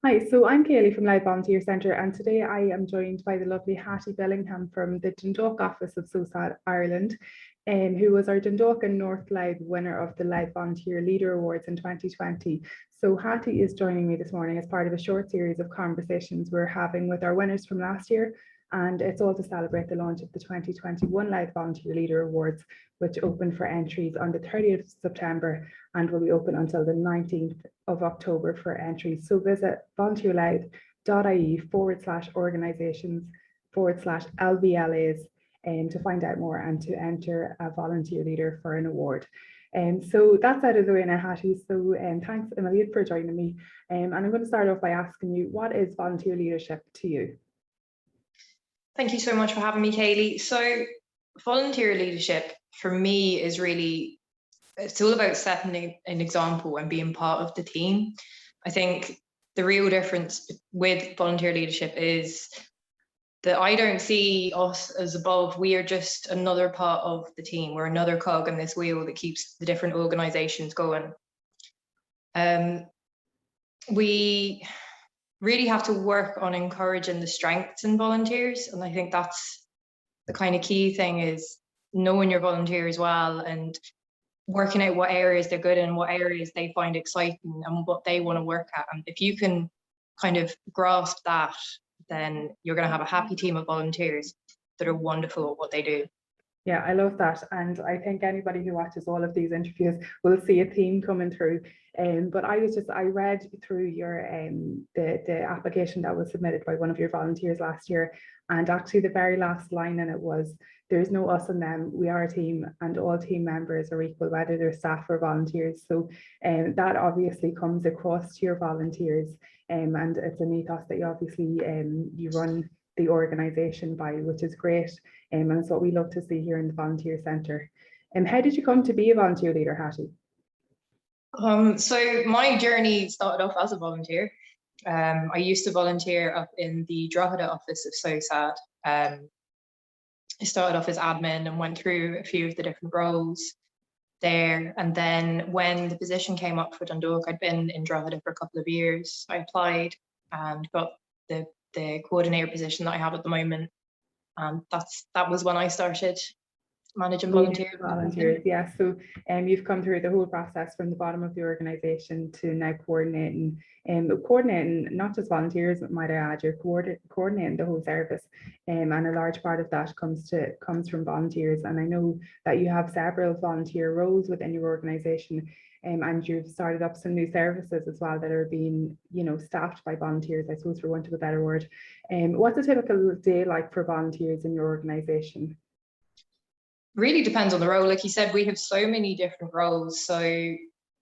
Hi, so I'm Kayleigh from Louth Volunteer Centre, and today I am joined by the lovely Hattie Billingham from the Dundalk office of SOSAD Ireland, who was our Dundalk and North Louth winner of the Louth Volunteer Leader Awards in 2020. So Hattie is joining me this morning as part of a short series of conversations we're having with our winners from last year, and it's all to celebrate the launch of the 2021 Louth Volunteer Leader Awards, which opened for entries on the 30th of September and will be open until the 19th of October for entries. So visit volunteerlouth.ie/organisations/LVLAs to find out more and to enter a volunteer leader for an award. So that's out of the way now, Hattie. So thanks a million for joining me. And I'm going to start off by asking you, what is volunteer leadership to you? Thank you so much for having me, Kayleigh. So volunteer leadership for me is really, it's all about setting an example and being part of the team. I think the real difference with volunteer leadership is that I don't see us as above. We are just another part of the team. We're another cog in this wheel that keeps the different organisations going. We really have to work on encouraging the strengths in volunteers. And I think that's the kind of key thing, is knowing your volunteers well and working out what areas they're good in, what areas they find exciting and what they want to work at. And if you can kind of grasp that, then you're going to have a happy team of volunteers that are wonderful at what they do. Yeah, I love that. And I think anybody who watches all of these interviews will see a theme coming through. But I read through your the application that was submitted by one of your volunteers last year. And actually the very last line in it was, "There's no us and them, we are a team and all team members are equal, whether they're staff or volunteers." So that obviously comes across to your volunteers. And it's an ethos that you obviously you run the organisation by, which is great. And it's what we love to see here in the Volunteer Centre. How did you come to be a volunteer leader, Hattie? So my journey started off as a volunteer. I used to volunteer up in the Drogheda office of SOSAD. I started off as admin and went through a few of the different roles there. And then when the position came up for Dundalk, I'd been in Drogheda for a couple of years. I applied and got the coordinator position that I have at the moment. And that was when I started managing volunteers. Yeah. So you've come through the whole process from the bottom of the organisation to now coordinating not just volunteers, might I add, you're coordinating the whole service. And a large part of that comes from volunteers. And I know that you have several volunteer roles within your organisation. And you've started up some new services as well that are being, staffed by volunteers, I suppose, for want of a better word. What's a typical day like for volunteers in your organisation? Really depends on the role. Like you said, we have so many different roles. So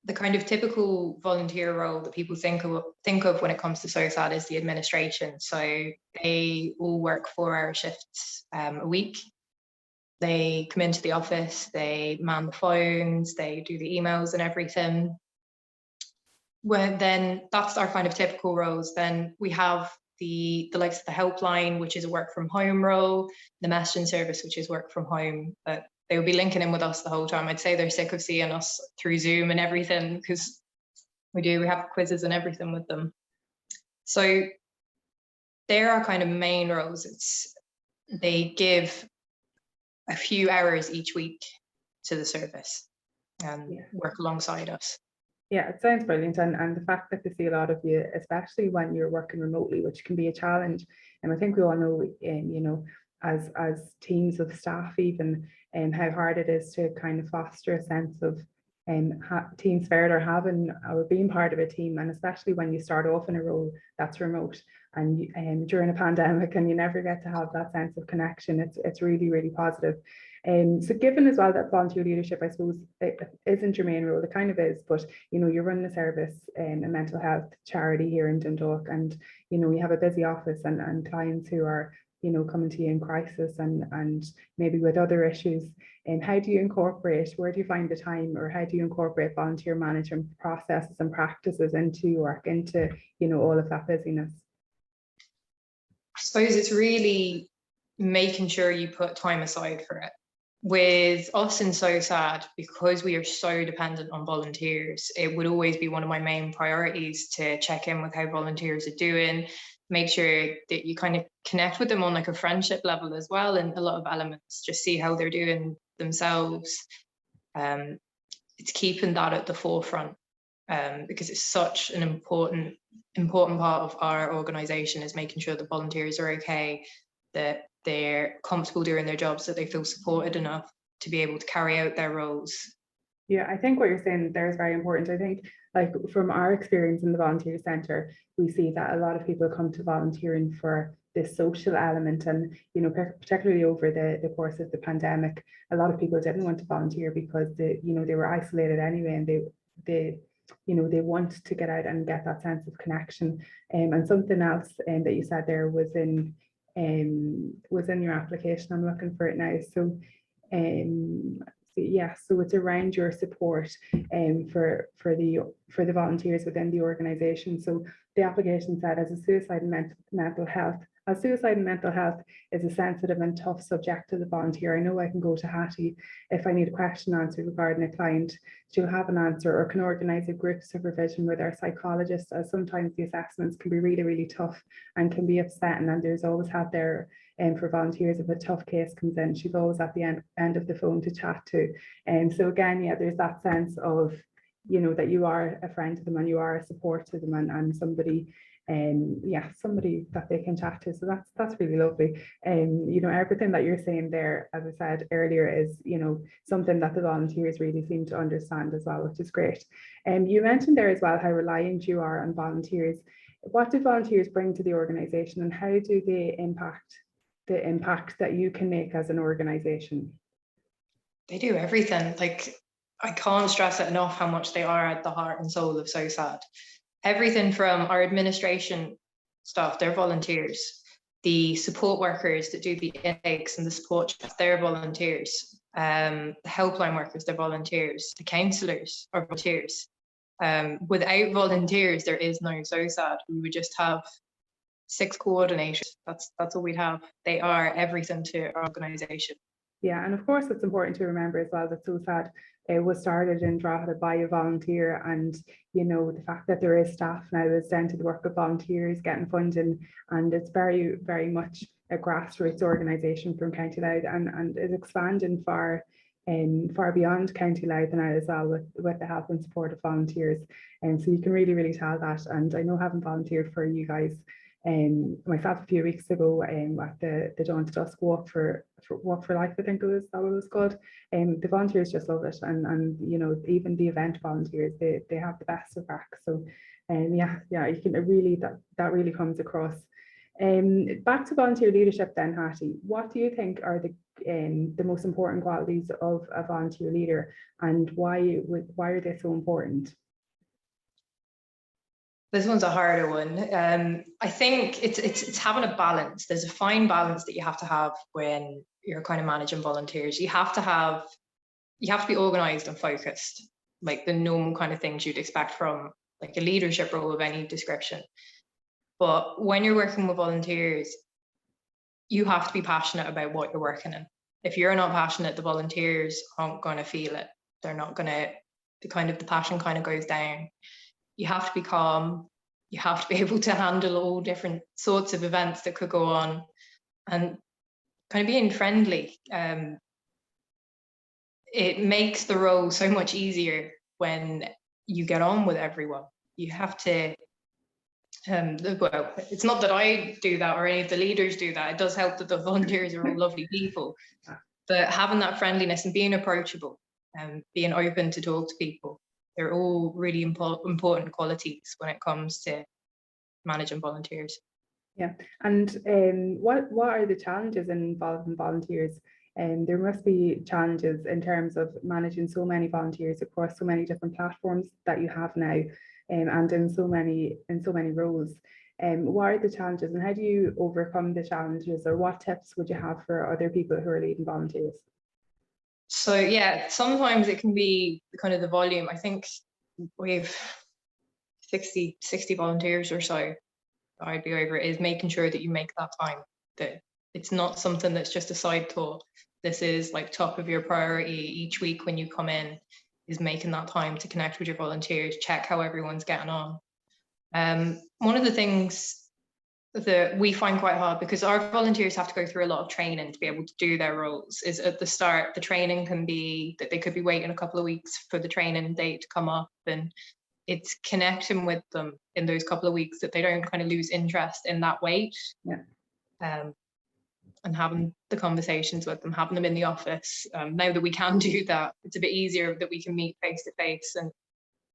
the kind of typical volunteer role that people think of when it comes to SOSAD is the administration. So they all work 4-hour shifts a week. They come into the office, they man the phones, they do the emails and everything. Then that's our kind of typical roles. Then we have the likes of the helpline, which is a work from home role, the messaging service, which is work from home, but they will be linking in with us the whole time. I'd say they're sick of seeing us through Zoom and everything, because we have quizzes and everything with them. So they're our kind of main roles. They give a few hours each week to the service and work alongside us. Yeah, it sounds brilliant. And the fact that they see a lot of you, especially when you're working remotely, which can be a challenge. And I think we all know, as teams of staff even, how hard it is to kind of foster a sense of team spirit or being part of a team. And especially when you start off in a role that's remote and during a pandemic and you never get to have that sense of connection, it's really, really positive. So given as well that volunteer leadership, I suppose, it isn't your main role, it kind of is, but you're running a service, a mental health charity here in Dundalk, and we have a busy office and clients who are coming to you in crisis and maybe with other issues. And where do you find the time, or how do you incorporate volunteer management processes and practices into your work, into all of that busyness? I suppose it's really making sure you put time aside for it. With us in SOSAD, because we are so dependent on volunteers, it would always be one of my main priorities to check in with how volunteers are doing, make sure that you kind of connect with them on like a friendship level as well, in a lot of elements, just see how they're doing themselves. It's keeping that at the forefront, because it's such an important part of our organisation, is making sure that volunteers are okay, that they're comfortable doing their jobs, that they feel supported enough to be able to carry out their roles. Yeah, I think what you're saying there is very important. I think, like, from our experience in the volunteer centre, we see that a lot of people come to volunteering for this social element, and you know, particularly over the course of the pandemic, a lot of people didn't want to volunteer because they were isolated anyway, and they want to get out and get that sense of connection. And something else that you said there was in your application. I'm looking for it now. So yeah, so it's around your support for the volunteers within the organisation. So the application said, as suicide and mental health is a sensitive and tough subject to the volunteer. I know I can go to Hattie if I need a question answered regarding a client. She'll have an answer, or can organise a group supervision with our psychologist, as sometimes the assessments can be really, really tough and can be upsetting, and there's always help there for volunteers if a tough case comes in. She's always at the end of the phone to chat to. And so again, yeah, there's that sense of, that you are a friend to them and you are a support to them, and somebody somebody that they can chat to. So that's really lovely. Everything that you're saying there, as I said earlier, is something that the volunteers really seem to understand as well, which is great. You mentioned there as well how reliant you are on volunteers. What do volunteers bring to the organisation, and how do they impact the impact that you can make as an organisation? They do everything. Like, I can't stress it enough how much they are at the heart and soul of SOSAD. Everything from our administration staff, they're volunteers. The support workers that do the intakes and the support staff, they're volunteers. The helpline workers, they're volunteers. The counsellors are volunteers. Without volunteers, there is no SOSAD. We would just have 6 coordinators. That's all we'd have. They are everything to our organisation. Yeah, and of course it's important to remember as well that SOSAD was started in Drogheda by a volunteer, and the fact that there is staff now is down to the work of volunteers getting funding, and it's very, very much a grassroots organisation from County Louth, and is expanding far beyond County Louth now as well, with the help and support of volunteers. And so you can really, really tell that. And I know, having volunteered for you guys myself a few weeks ago at the Dawn to Dusk walk for life, I think it was that it was called. The volunteers just love it, and even the event volunteers, they have the best of crack. So yeah, you can really, that really comes across. Back to volunteer leadership then, Hattie. What do you think are the most important qualities of a volunteer leader, and why are they so important? This one's a harder one. I think it's having a balance. There's a fine balance that you have to have when you're kind of managing volunteers. You have to be organised and focused, like the normal kind of things you'd expect from like a leadership role of any description. But when you're working with volunteers, you have to be passionate about what you're working in. If you're not passionate, the volunteers aren't going to feel it. They're not going to, the passion kind of goes down. You have to be calm. You have to be able to handle all different sorts of events that could go on, and kind of being friendly. It makes the role so much easier when you get on with everyone. You have to, well, it's not that I do that or any of the leaders do that. It does help that the volunteers are all lovely people, but having that friendliness and being approachable and being open to talk to people, they're all really important qualities when it comes to managing volunteers. Yeah, and what are the challenges involved in volunteers? There must be challenges in terms of managing so many volunteers across so many different platforms that you have now, and in so many roles. What are the challenges, and how do you overcome the challenges, or what tips would you have for other people who are leading volunteers? So yeah, sometimes it can be kind of the volume. I think we've 60 volunteers or so. I'd be over it, is making sure that you make that time, that it's not something that's just a side thought, this is like top of your priority each week when you come in, is making that time to connect with your volunteers, check how everyone's getting on. One of the things that we find quite hard, because our volunteers have to go through a lot of training to be able to do their roles, is at the start, the training can be that they could be waiting a couple of weeks for the training date to come up, and it's connecting with them in those couple of weeks that they don't kind of lose interest in that wait. And having the conversations with them, having them in the office. Now that we can do that, it's a bit easier that we can meet face to face, and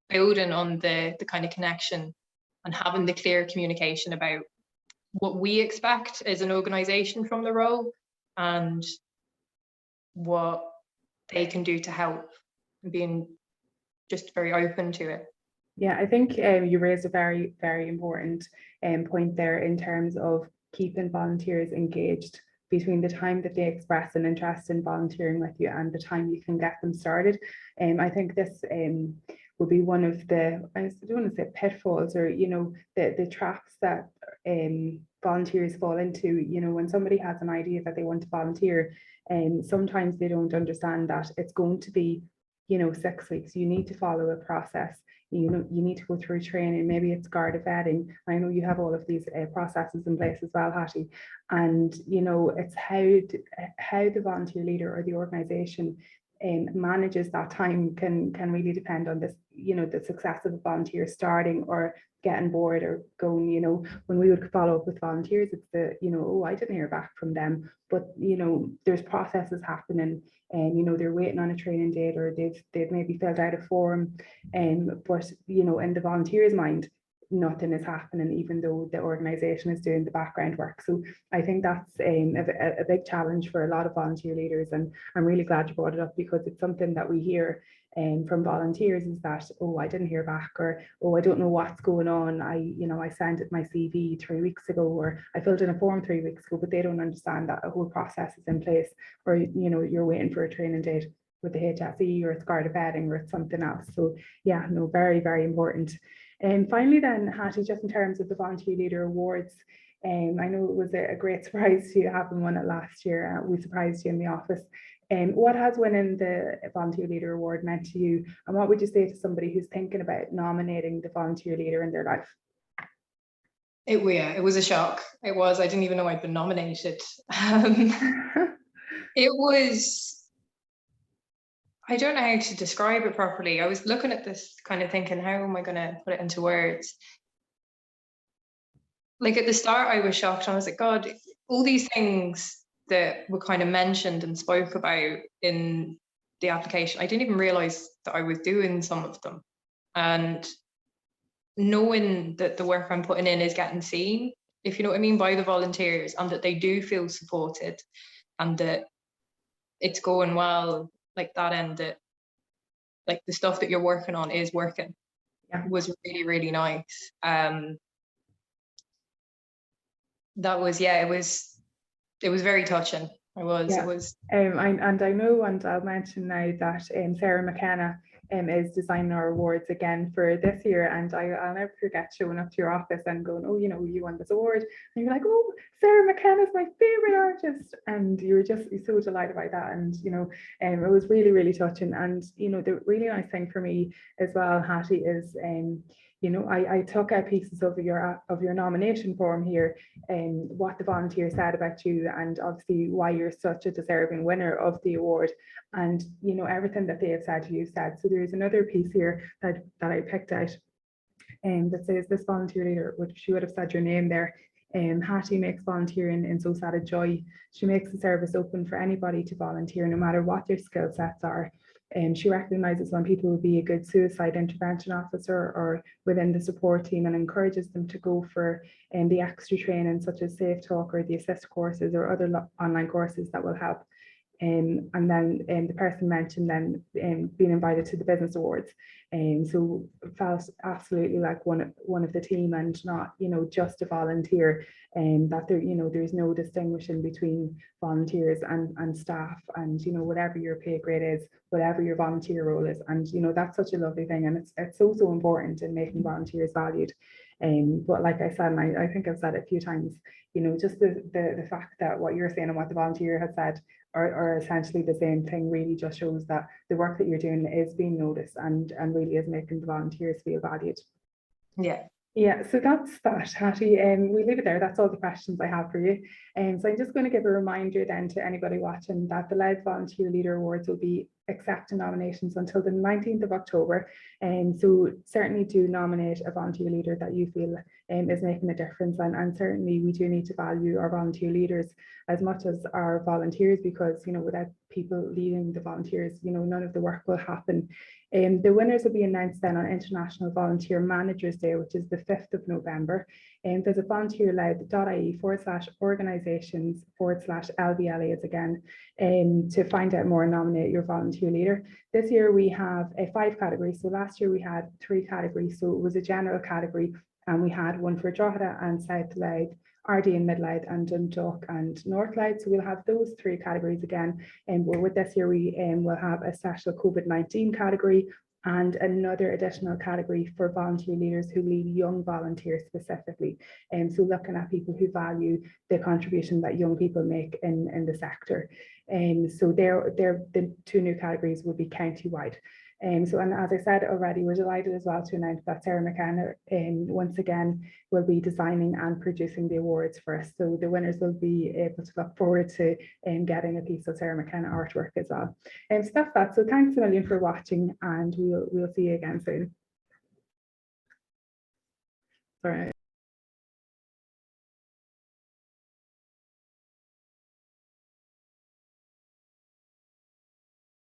building on the kind of connection and having the clear communication about what we expect as an organisation from the role and what they can do to help, and being just very open to it. Yeah, I think you raised a very, very important point there in terms of keeping volunteers engaged between the time that they express an interest in volunteering with you and the time you can get them started. I think this will be one of the, I don't want to say pitfalls, or, you know, the traps that volunteers fall into. You know, when somebody has an idea that they want to volunteer, sometimes they don't understand that it's going to be, you know, 6 weeks. You need to follow a process. You know, you need to go through training. Maybe it's Garda vetting. I know you have all of these processes in place as well, Hattie. And, you know, it's how the volunteer leader or the organisation manages that time can really depend on this, you know, the success of a volunteer starting or getting bored or going. You know, when we would follow up with volunteers, it's the, you know, oh, I didn't hear back from them, but, you know, there's processes happening, and, you know, they're waiting on a training date, or they've maybe filled out a form, but, you know, in the volunteer's mind, nothing is happening, even though the organisation is doing the background work. So I think that's a big challenge for a lot of volunteer leaders, and I'm really glad you brought it up, because it's something that we hear from volunteers, is that, oh, I didn't hear back, or, oh, I don't know what's going on. You know, I sent my CV 3 weeks ago, or I filled in a form 3 weeks ago, but they don't understand that a whole process is in place, or, you know, you're waiting for a training date with the HSE, or it's Garda vetting, or it's something else. So yeah, no, very, very important. And finally then, Hattie, just in terms of the Volunteer Leader Awards, I know it was a great surprise to having won it last year. We surprised you in the office. What has winning the Volunteer Leader Award meant to you? And what would you say to somebody who's thinking about nominating the volunteer leader in their life? It was a shock. It was. I didn't even know I'd been nominated. It was, I don't know how to describe it properly. I was looking at this kind of thinking, how am I going to put it into words? Like at the start, I was shocked. I was like, God, all these things that were kind of mentioned and spoke about in the application, I didn't even realize that I was doing some of them. And knowing that the work I'm putting in is getting seen, if you know what I mean, by the volunteers, and that they do feel supported, and that it's going well, like that end, that like the stuff that you're working on is working, was really, really nice. That was, yeah, it was very touching. It was. And I know, and I'll mention now that Sarah McKenna is designing our awards again for this year, and I'll never forget showing up to your office and going, oh, you know, you won this award, and you're like, oh, Sarah McKenna's my favorite artist, and you were just so delighted by that. And you know, it was really, really touching. And you know, the really nice thing for me as well, Hattie, is you know, I took out pieces of your nomination form here, and what the volunteer said about you, and obviously why you're such a deserving winner of the award, and you know, everything that they have said, you said. So there's another piece here that I picked out, that says, this volunteer leader, which she would have said your name there. Hattie makes volunteering in SOSAD a joy. She makes the service open for anybody to volunteer, no matter what their skill sets are. She recognises when people will be a good suicide intervention officer or within the support team, and encourages them to go for the extra training, such as Safe Talk or the Assist courses or other online courses that will help. And then the person mentioned then being invited to the business awards, and so felt absolutely like one of the team, and not, you know, just a volunteer, and that there, you know, there's no distinguishing between volunteers and staff, and you know, whatever your pay grade is, whatever your volunteer role is. And you know, that's such a lovely thing, and it's so important in making volunteers valued. But like I said, and I think I've said it a few times, you know, just the fact that what you're saying and what the volunteer has said, are essentially the same thing, really just shows that the work that you're doing is being noticed and really is making the volunteers feel valued. Yeah. Yeah, so that's that, Hattie. We leave it there. That's all the questions I have for you. So I'm just going to give a reminder then to anybody watching that the Louth Volunteer Leader Awards will be accepting nominations until the 19th of October. So certainly do nominate a volunteer leader that you feel is making a difference. And certainly we do need to value our volunteer leaders as much as our volunteers, because, you know, without people leading the volunteers, you know, none of the work will happen. The winners will be announced then on International Volunteer Managers Day, which is the 5th of November. There's a volunteerloud.ie/organisations/LVLAs again to find out more and nominate your volunteer leader. This year we have 5 categories. So last year we had 3 categories. So it was a general category, and we had one for Drogheda and South Louth, RD and Mid Louth, and Dundalk and North Louth. So we'll have those 3 categories again. And with this year, we will have a special COVID-19 category and another additional category for volunteer leaders who lead young volunteers specifically. So looking at people who value the contribution that young people make in the sector. So the 2 new categories will be county-wide. And as I said already, we're delighted as well to announce that Sarah McKenna once again will be designing and producing the awards for us. So the winners will be able to look forward to getting a piece of Sarah McKenna artwork as well. So that's that. So thanks a million for watching, and we'll see you again soon. Sorry.